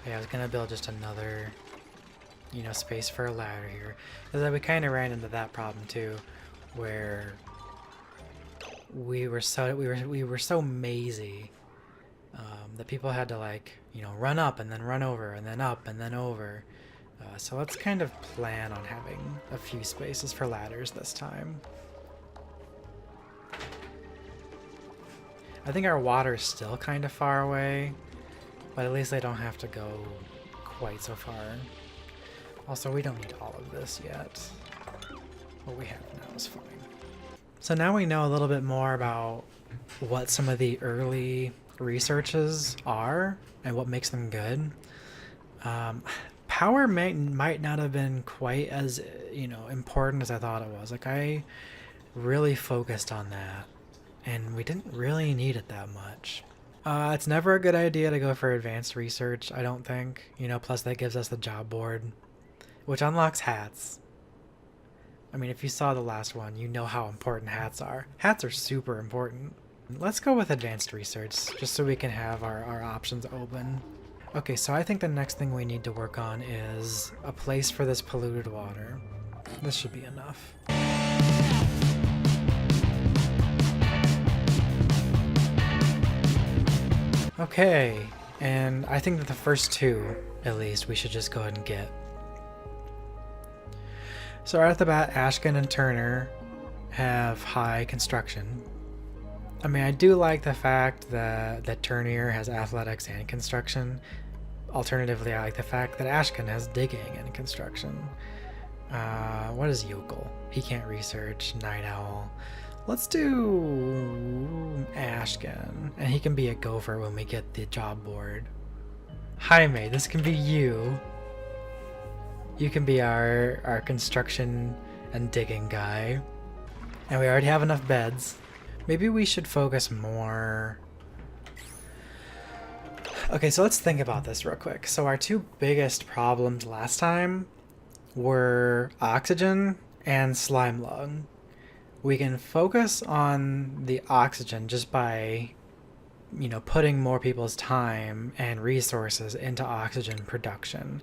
Yeah, I was gonna build just another, space for a ladder here. Because we kind of ran into that problem too, where we were so mazy that people had to run up and then run over and then up and then over. So let's kind of plan on having a few spaces for ladders this time. I think our water's still kind of far away, but at least they don't have to go quite so far. Also, we don't need all of this yet. What we have now is fine. So now we know a little bit more about what some of the early researches are and what makes them good. Power might not have been quite as important as I thought it was. Like, I really focused on that, and we didn't really need it that much. It's never a good idea to go for advanced research, I don't think. Plus that gives us the job board, which unlocks hats. I mean, if you saw the last one, you know how important hats are. Hats are super important. Let's go with advanced research, just so we can have our options open. Okay, so I think the next thing we need to work on is a place for this polluted water. This should be enough. Okay, and I think that the first two, at least, we should just go ahead and get. So right off the bat, Ashkin and Turner have high construction. I mean, I do like the fact that Turner has athletics and construction. Alternatively, I like the fact that Ashkin has digging and construction. What is Yokel? He can't research. Night Owl. Let's do Ashkin, and he can be a gopher when we get the job board. Jaime, this can be you. You can be our construction and digging guy. And we already have enough beds. Maybe we should focus more. Okay, so let's think about this real quick. So our two biggest problems last time were oxygen and slime lung. We can focus on the oxygen just by, putting more people's time and resources into oxygen production.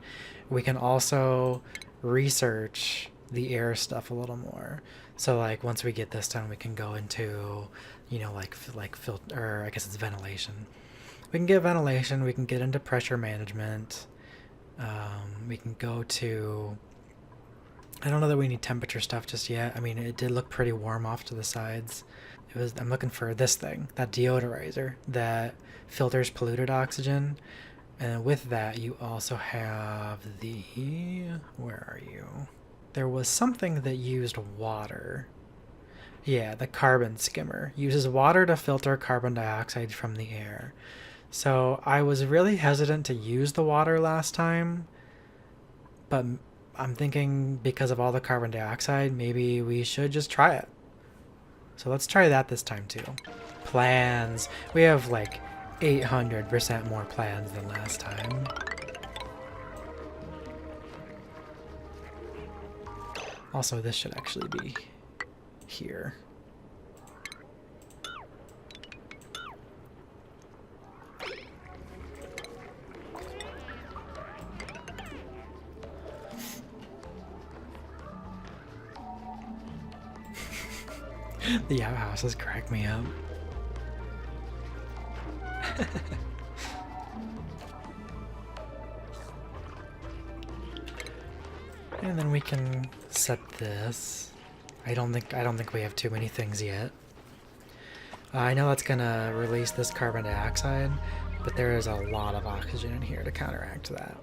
We can also research the air stuff a little more. So once we get this done, we can go into, filter, or I guess it's ventilation. We can get ventilation, we can get into pressure management. We can go to, I don't know that we need temperature stuff just yet. I mean, it did look pretty warm off to the sides. I'm looking for this thing, that deodorizer that filters polluted oxygen. And with that, you also have where are you? There was something that used water. Yeah, the carbon skimmer. Uses water to filter carbon dioxide from the air. So I was really hesitant to use the water last time, but I'm thinking because of all the carbon dioxide, maybe we should just try it. So let's try that this time too. Plans. We have 800% more plans than last time. Also, this should actually be here. The outhouses crack me up. And then we can set this. I don't think we have too many things yet. I know that's gonna release this carbon dioxide, but there is a lot of oxygen in here to counteract that.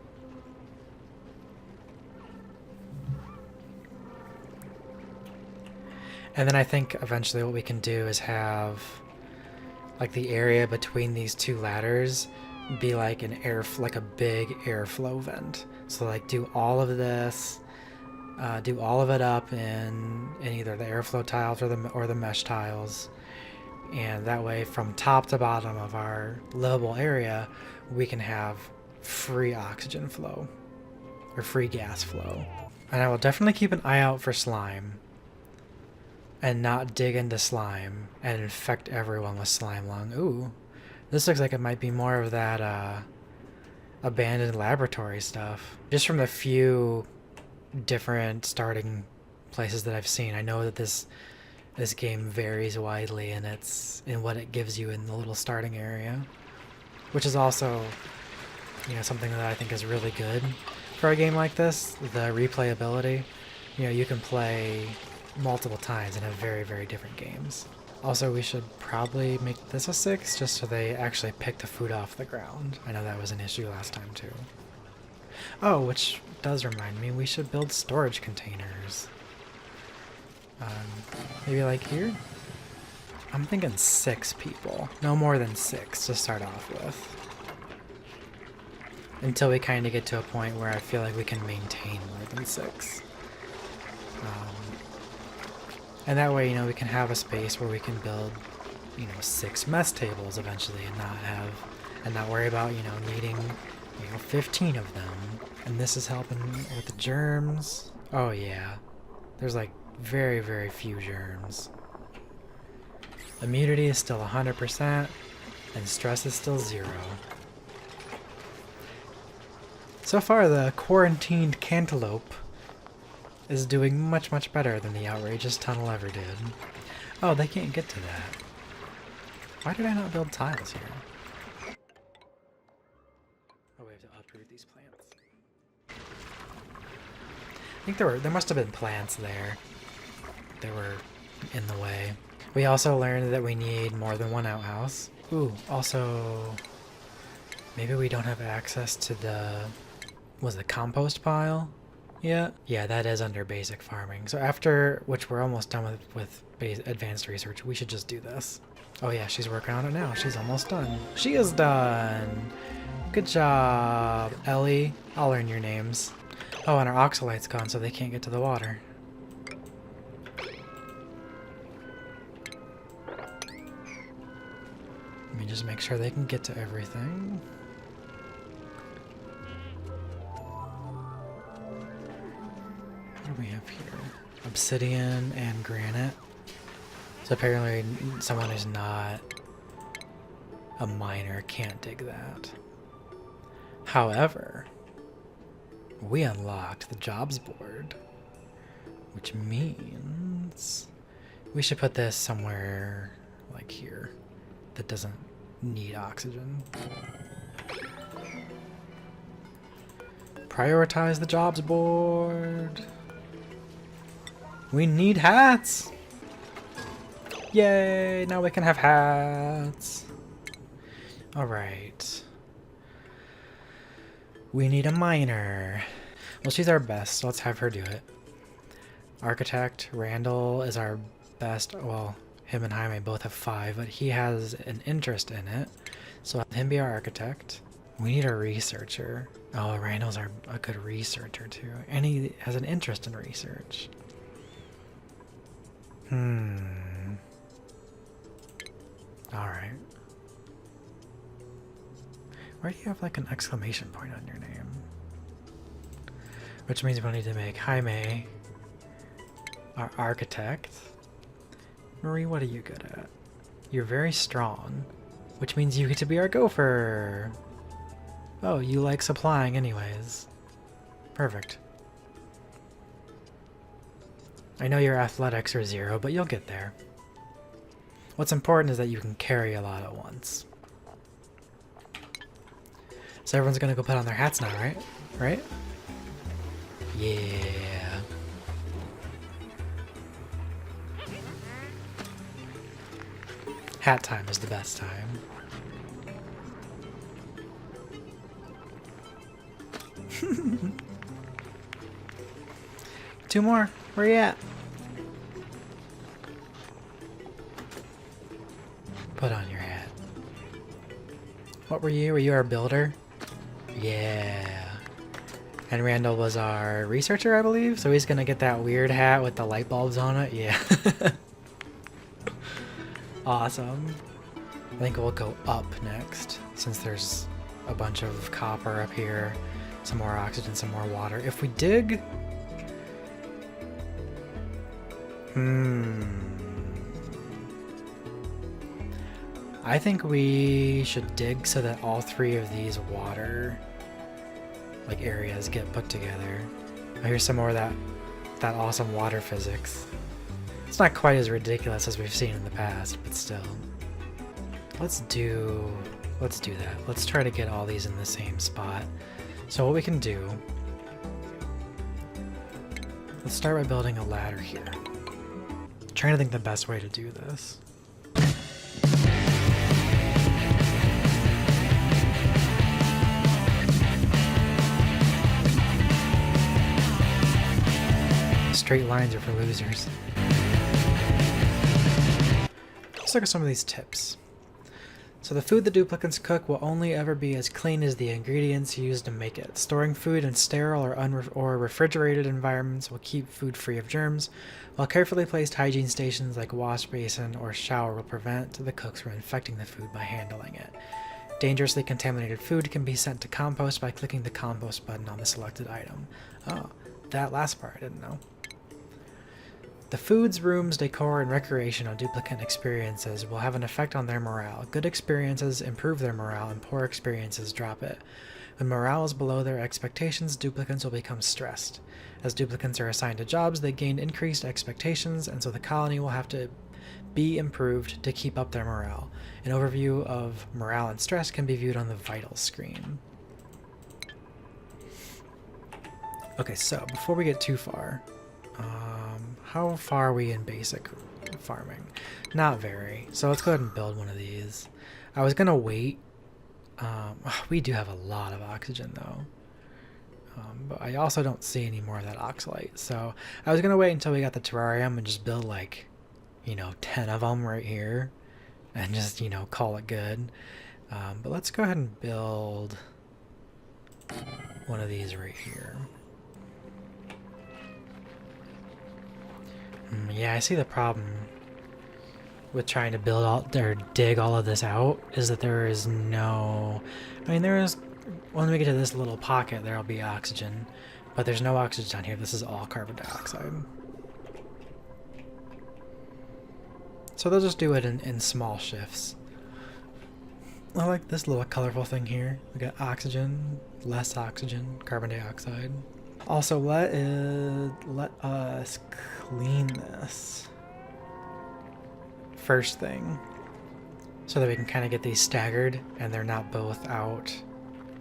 And then I think eventually what we can do is have the area between these two ladders be like a big airflow vent. So do all of this, do all of it up in either the airflow tiles or the mesh tiles, and that way from top to bottom of our livable area we can have free oxygen flow or free gas flow. And I will definitely keep an eye out for slime and not dig into slime and infect everyone with slime lung. Ooh, this looks like it might be more of that abandoned laboratory stuff. Just from the few different starting places that I've seen, I know that this game varies widely in what it gives you in the little starting area, which is also, you know, something that I think is really good for a game like this. The replayability, you know, you can play multiple times and have very, very different games. Also, we should probably make this a 6 just so they actually pick the food off the ground. I know that was an issue last time too. Oh, which does remind me, we should build storage containers. Maybe like here? I'm thinking 6 people. No more than 6 to start off with. Until we kind of get to a point where I feel like we can maintain more than 6. And that way, you know, we can have a space where we can build, you know, 6 mess tables eventually and not worry about, you know, needing, you know, 15 of them. And this is helping with the germs. Oh yeah. There's like very, very few germs. Immunity is still 100% and stress is still 0. So far, the quarantined cantaloupe is doing much, much better than the outrageous tunnel ever did. Oh, they can't get to that. Why did I not build tiles here? Oh, we have to uproot these plants. I think there must have been plants there. They were in the way. We also learned that we need more than 1 outhouse. Ooh, also, maybe we don't have access to the compost pile? Yeah, that is under basic farming. So after, which we're almost done with advanced research, we should just do this. Oh yeah, she's working on it now. She's almost done. She is done! Good job, Ellie. I'll learn your names. Oh, and our oxalight's gone, so they can't get to the water. Let me just make sure they can get to everything. What do we have here? Obsidian and granite. So apparently someone who's not a miner can't dig that. However, we unlocked the jobs board, which means we should put this somewhere like here that doesn't need oxygen. Prioritize the jobs board. We need hats! Yay! Now we can have hats! Alright. We need a miner. Well, she's our best, so let's have her do it. Architect, Randall is our best. Well, him and Jaime both have 5, but he has an interest in it. So have him be our architect. We need a researcher. Oh, Randall's a good researcher too. And he has an interest in research. Alright. Why do you have like an exclamation point on your name? Which means we'll need to make Jaime our architect. Marie, what are you good at? You're very strong, which means you get to be our gopher. Oh, you like supplying anyways. Perfect. I know your athletics are 0, but you'll get there. What's important is that you can carry a lot at once. So everyone's gonna go put on their hats now, right? Right? Yeah. Hat time is the best time. Two more. Where you at? Put on your hat. What were you? Were you our builder? Yeah. And Randall was our researcher, I believe. So he's gonna get that weird hat with the light bulbs on it. Yeah. Awesome. I think we'll go up next, since there's a bunch of copper up here, some more oxygen, some more water. If we dig... I think we should dig so that all 3 of these water like areas get put together. Oh, here's some more of that awesome water physics. It's not quite as ridiculous as we've seen in the past, but still. Let's do that. Let's try to get all these in the same spot. So what we can do, let's start by building a ladder here. I'm trying to think the best way to do this. Straight lines are for losers. Let's look at some of these tips. So the food the duplicants cook will only ever be as clean as the ingredients used to make it. Storing food in sterile or refrigerated environments will keep food free of germs, while carefully placed hygiene stations like wash basin or shower will prevent the cooks from infecting the food by handling it. Dangerously contaminated food can be sent to compost by clicking the compost button on the selected item. Oh, that last part I didn't know. The foods, rooms, decor, and recreational duplicant experiences will have an effect on their morale. Good experiences improve their morale, and poor experiences drop it. When morale is below their expectations, duplicants will become stressed. As duplicants are assigned to jobs, they gain increased expectations, and so the colony will have to be improved to keep up their morale. An overview of morale and stress can be viewed on the vitals screen. Okay, so before we get too far, how far are we in basic farming? Not very. So let's go ahead and build one of these. I was gonna wait. We do have a lot of oxygen though. But I also don't see any more of that oxalite. So I was gonna wait until we got the terrarium and just build like, 10 of them right here. And just, call it good. But let's go ahead and build one of these right here. Yeah, I see the problem with trying to build or dig all of this out is that there is no... there is... When we get to this little pocket, there'll be oxygen, but there's no oxygen down here. This is all carbon dioxide. So they'll just do it in small shifts. I like this little colorful thing here. We got oxygen, less oxygen, carbon dioxide. Also, let us clean this first thing so that we can kind of get these staggered and they're not both out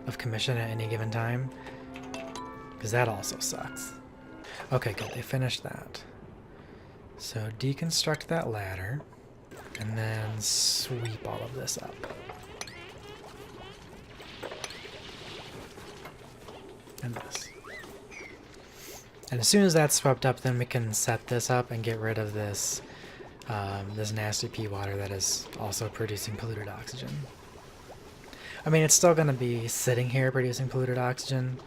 of commission at any given time, because that also sucks. Okay, good. They finished that. So deconstruct that ladder and then sweep all of this up. And this. And as soon as that's swept up, then we can set this up and get rid of this this nasty pea water that is also producing polluted oxygen. It's still going to be sitting here producing polluted oxygen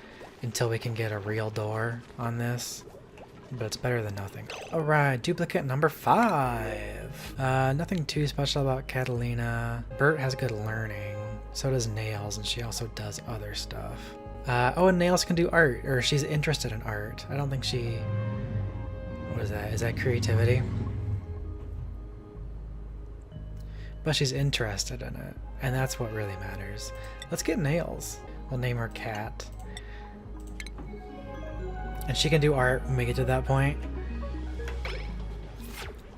until we can get a real door on this, but it's better than nothing. Alright, duplicate number 5. Nothing too special about Catalina. Bert has good learning. So does Nails, and she also does other stuff. Oh, and Nails can do art, or she's interested in art. I don't think she... What is that? Is that creativity? But she's interested in it, and that's what really matters. Let's get Nails. We'll name her Cat. And she can do art when we get to that point.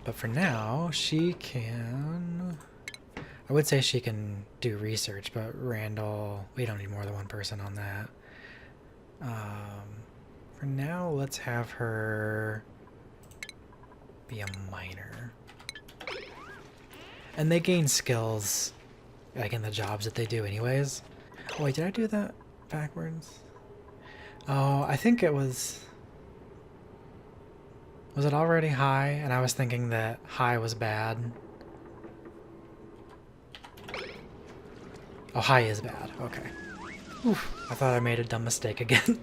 But for now, she can... I would say she can do research, but Randall, we don't need more than one person on that. For now, let's have her be a miner. And they gain skills, like in the jobs that they do anyways. Oh wait, did I do that backwards? Oh, I think it was... Was it already high? And I was thinking that high was bad. Oh, high is bad. Okay. Oof. I thought I made a dumb mistake again.